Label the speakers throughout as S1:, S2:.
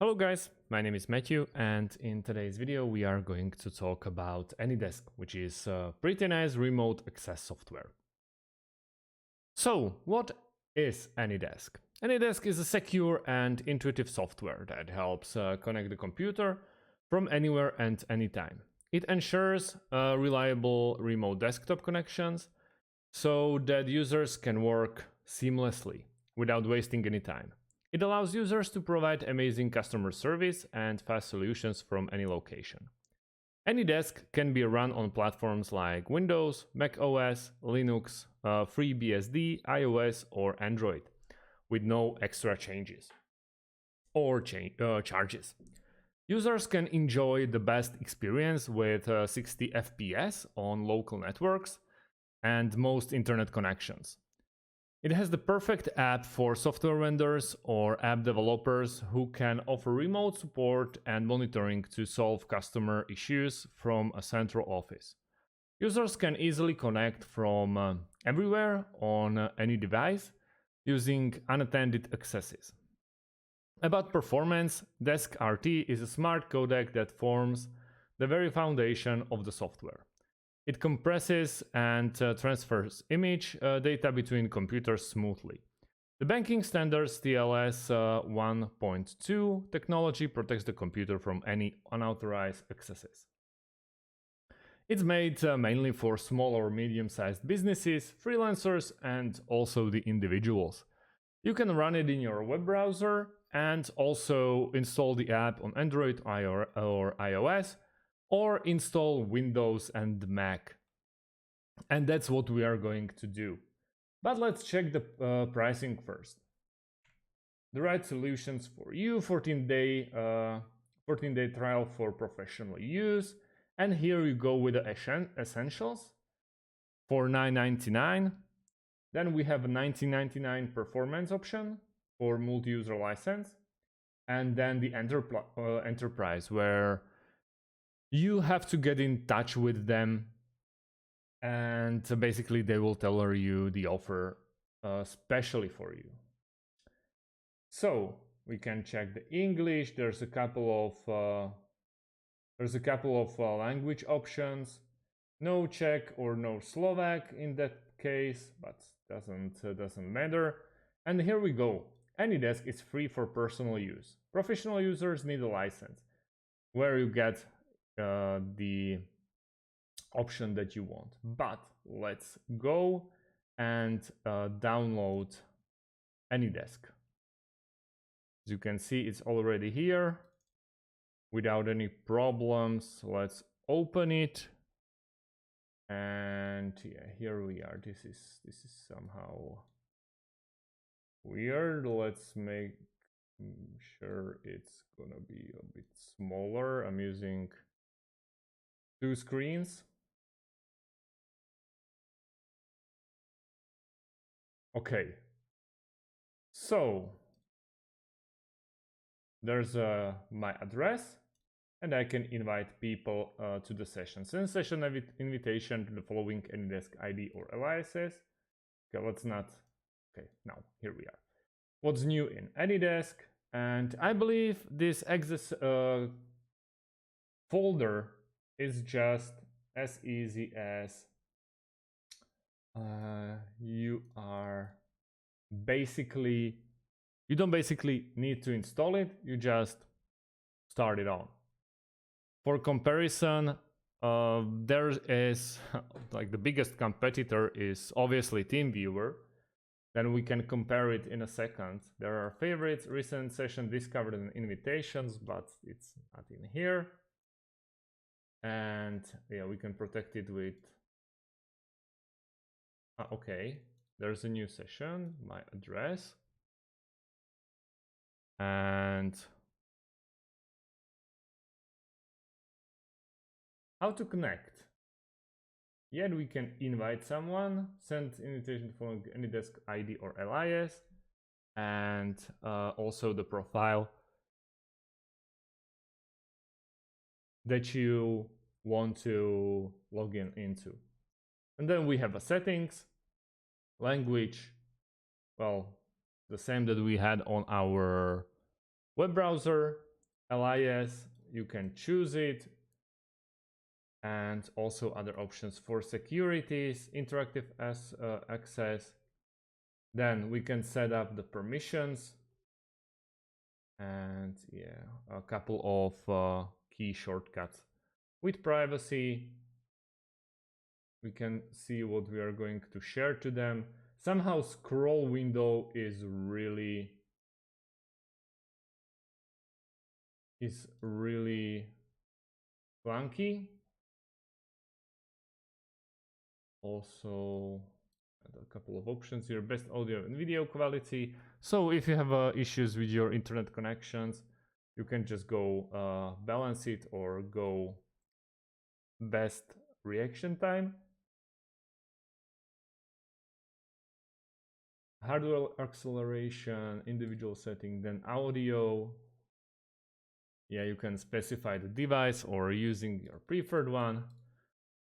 S1: Hello guys, my name is Matthew, and in today's video we are going to talk about AnyDesk, which is a pretty nice remote access software. So, what is AnyDesk? AnyDesk is a secure and intuitive software that helps connect the computer from anywhere and anytime. It ensures reliable remote desktop connections so that users can work seamlessly without wasting any time. It allows users to provide amazing customer service and fast solutions from any location. AnyDesk can be run on platforms like Windows, Mac OS, Linux, FreeBSD, iOS, or Android, with no extra changes or charges. Users can enjoy the best experience with 60 FPS on local networks and most internet connections. It has the perfect app for software vendors or app developers who can offer remote support and monitoring to solve customer issues from a central office. Users can easily connect from everywhere on any device using unattended accesses. About performance, DeskRT is a smart codec that forms the very foundation of the software. It compresses and transfers image data between computers smoothly. The banking standards TLS 1.2 technology protects the computer from any unauthorized accesses. It's made mainly for small or medium-sized businesses, freelancers, and also the individuals. You can run it in your web browser and also install the app on Android or iOS, or install Windows and Mac. And that's what we are going to do. But let's check the pricing first. The right solutions for you, 14-day trial for professional use. And here you go with the essentials for $9.99. Then we have a $19.99 performance option for multi-user license. And then the enterprise, where you have to get in touch with them, and basically they will tailor you the offer specially for you. So we can check the English. There's a couple of language options. No Czech or no Slovak in that case, but doesn't matter. And here we go. AnyDesk is free for personal use. Professional users need a license, where you get the option that you want. But let's go and download AnyDesk. As you can see, it's already here without any problems. Let's open it, and yeah, here we are. This is somehow weird. Let's make sure it's gonna be a bit smaller. I'm using 2 screens. Okay, so there's my address, and I can invite people to the session. Send session invitation to the following AnyDesk ID or aliases. Okay, let's not. Okay, now here we are. What's new in AnyDesk? And I believe this access folder is just as easy as you don't basically need to install it, you just start it on. For comparison, there is like the biggest competitor is obviously TeamViewer. Then we can compare it in a second. There are favorites, recent session discovered, and invitations, but it's not in here. And yeah, we can protect it with okay, there's a new session, my address, and how to connect. Yet we can invite someone, send invitation for AnyDesk ID or alias, and also the profile that you want to log into. And then we have a settings, language, well, the same that we had on our web browser, LIS, you can choose it, and also other options for securities, interactive access. Then we can set up the permissions, and yeah, a couple of key shortcuts. With privacy, we can see what we are going to share to them. Somehow scroll window is really clunky. Also, a couple of options here: best audio and video quality. So if you have issues with your internet connections, you can just go balance it or go best reaction time. Hardware acceleration, individual setting, then audio. Yeah, you can specify the device or using your preferred one.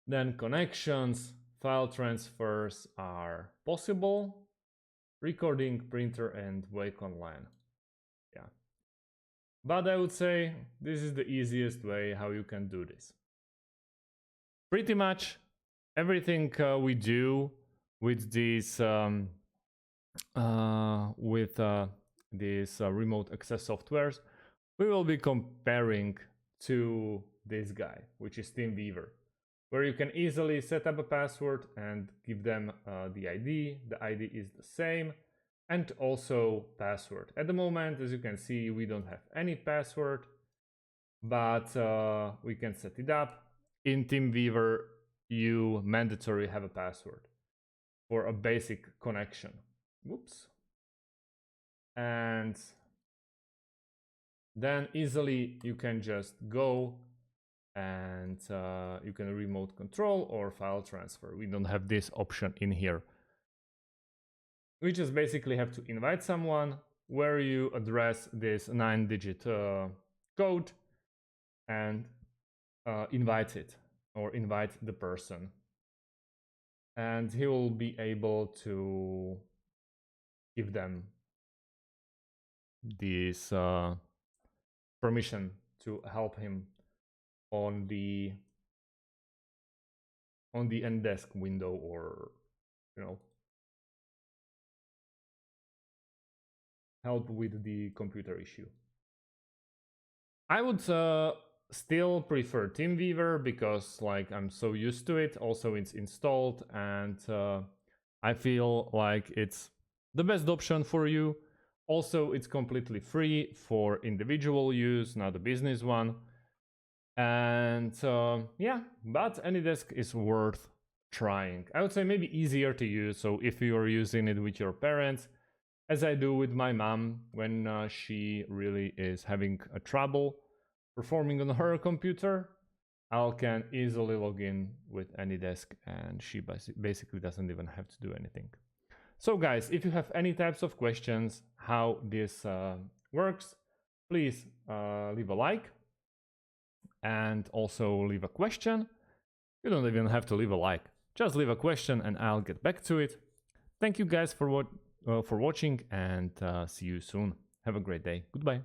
S1: Then connections, file transfers are possible. Recording, printer, and wake online. Yeah. But I would say this is the easiest way how you can do this. Pretty much everything we do with these remote access softwares, we will be comparing to this guy, which is TeamViewer, where you can easily set up a password and give them the ID. The ID is the same, and also password. At the moment, as you can see, we don't have any password, but we can set it up. In TeamViewer, you mandatory have a password for a basic connection. Whoops. And then easily you can just go and you can remote control or file transfer. We don't have this option in here. We just basically have to invite someone where you address this 9-digit code and invite it or invite the person. And he will be able to give them this permission to help him on the AnyDesk window, or help with the computer issue. I would still prefer TeamViewer because I'm so used to it. Also, it's installed, and I feel like it's the best option for you. Also, it's completely free for individual use, not a business one. And yeah, but AnyDesk is worth trying. I would say maybe easier to use. So if you are using it with your parents, as I do with my mom when she really is having a trouble performing on her computer, I can easily log in with AnyDesk, and she basically doesn't even have to do anything. So guys, if you have any types of questions how this works, please leave a like and also leave a question. You don't even have to leave a like, just leave a question and I'll get back to it. Thank you guys for watching, and see you soon. Have a great day. Goodbye.